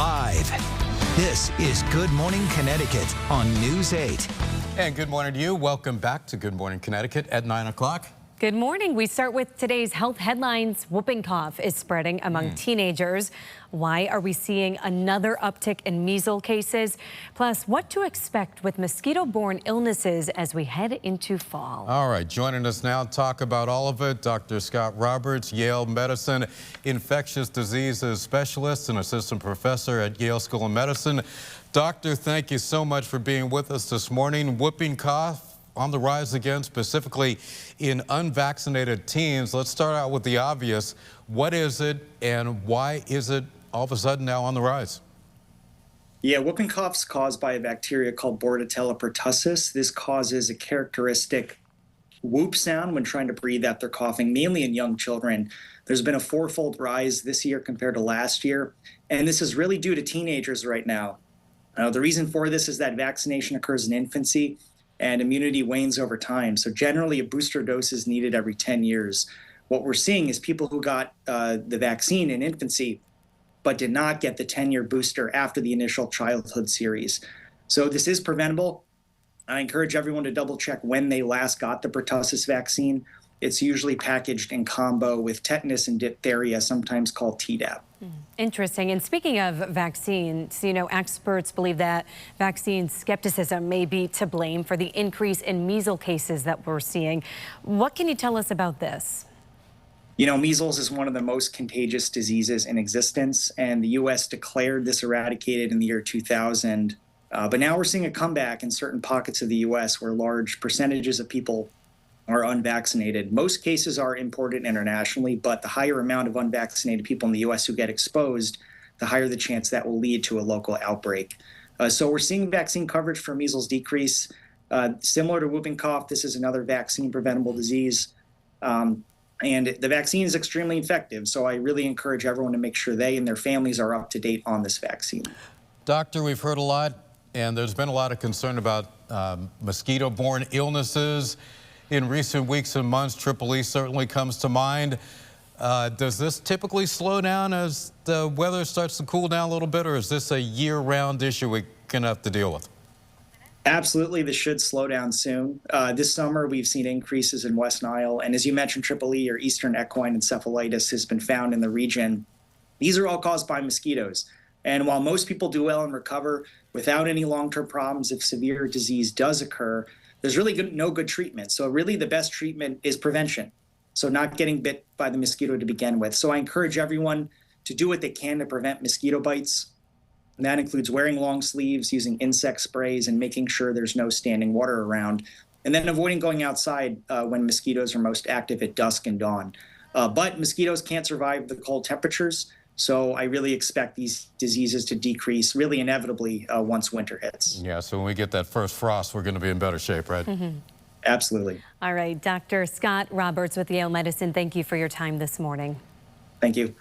live. This is Good Morning Connecticut on News 8. And good morning to you. Welcome back to Good Morning Connecticut at 9 o'clock. Good morning. We start with today's health headlines. Whooping cough is spreading among teenagers. Why are we seeing another uptick in measles cases? Plus, what to expect with mosquito-borne illnesses as we head into fall. All right, joining us now to talk about all of it, Dr. Scott Roberts, Yale Medicine infectious diseases specialist and assistant professor at Yale School of Medicine. Doctor, thank you so much for being with us this morning. Whooping cough on the rise again, specifically in unvaccinated teens. Let's start out with the obvious. What is it and why is it all of a sudden now on the rise? Yeah, whooping cough's caused by a bacteria called Bordetella pertussis. This causes a characteristic whoop sound when trying to breathe after coughing, mainly in young children. There's been a fourfold rise this year compared to last year, and this is really due to teenagers right now. The reason for this is that vaccination occurs in infancy and immunity wanes over time. So generally, a booster dose is needed every 10 years. What we're seeing is people who got the vaccine in infancy but did not get the 10-year booster after the initial childhood series. So this is preventable. I encourage everyone to double check when they last got the pertussis vaccine. It's usually packaged in combo with tetanus and diphtheria, sometimes called Tdap. Interesting. And speaking of vaccines, experts believe that vaccine skepticism may be to blame for the increase in measles cases that we're seeing. What can you tell us about this? Measles is one of the most contagious diseases in existence, and the U.S. declared this eradicated in the year 2000. But now we're seeing a comeback in certain pockets of the U.S. where large percentages of people are unvaccinated. Most cases are imported internationally, but the higher amount of unvaccinated people in the U.S. who get exposed, the higher the chance that will lead to a local outbreak. So we're seeing vaccine coverage for measles decrease. Similar to whooping cough, this is another vaccine-preventable disease. And the vaccine is extremely effective, so I really encourage everyone to make sure they and their families are up to date on this vaccine. Doctor, we've heard a lot, and there's been a lot of concern about mosquito-borne illnesses. In recent weeks and months, EEE certainly comes to mind. Does this typically slow down as the weather starts to cool down a little bit, or is this a year-round issue we're going to have to deal with? Absolutely, this should slow down soon. This summer, we've seen increases in West Nile, and as you mentioned, EEE, or Eastern equine encephalitis, has been found in the region. These are all caused by mosquitoes. And while most people do well and recover without any long-term problems, if severe disease does occur, there's really no good treatment. So really the best treatment is prevention. So not getting bit by the mosquito to begin with. So I encourage everyone to do what they can to prevent mosquito bites. And that includes wearing long sleeves, using insect sprays, and making sure there's no standing water around. And then avoiding going outside when mosquitoes are most active at dusk and dawn. But mosquitoes can't survive the cold temperatures. So I really expect these diseases to decrease really inevitably once winter hits. Yeah, so when we get that first frost, we're going to be in better shape, right? Absolutely. All right, Dr. Scott Roberts with Yale Medicine, thank you for your time this morning. Thank you.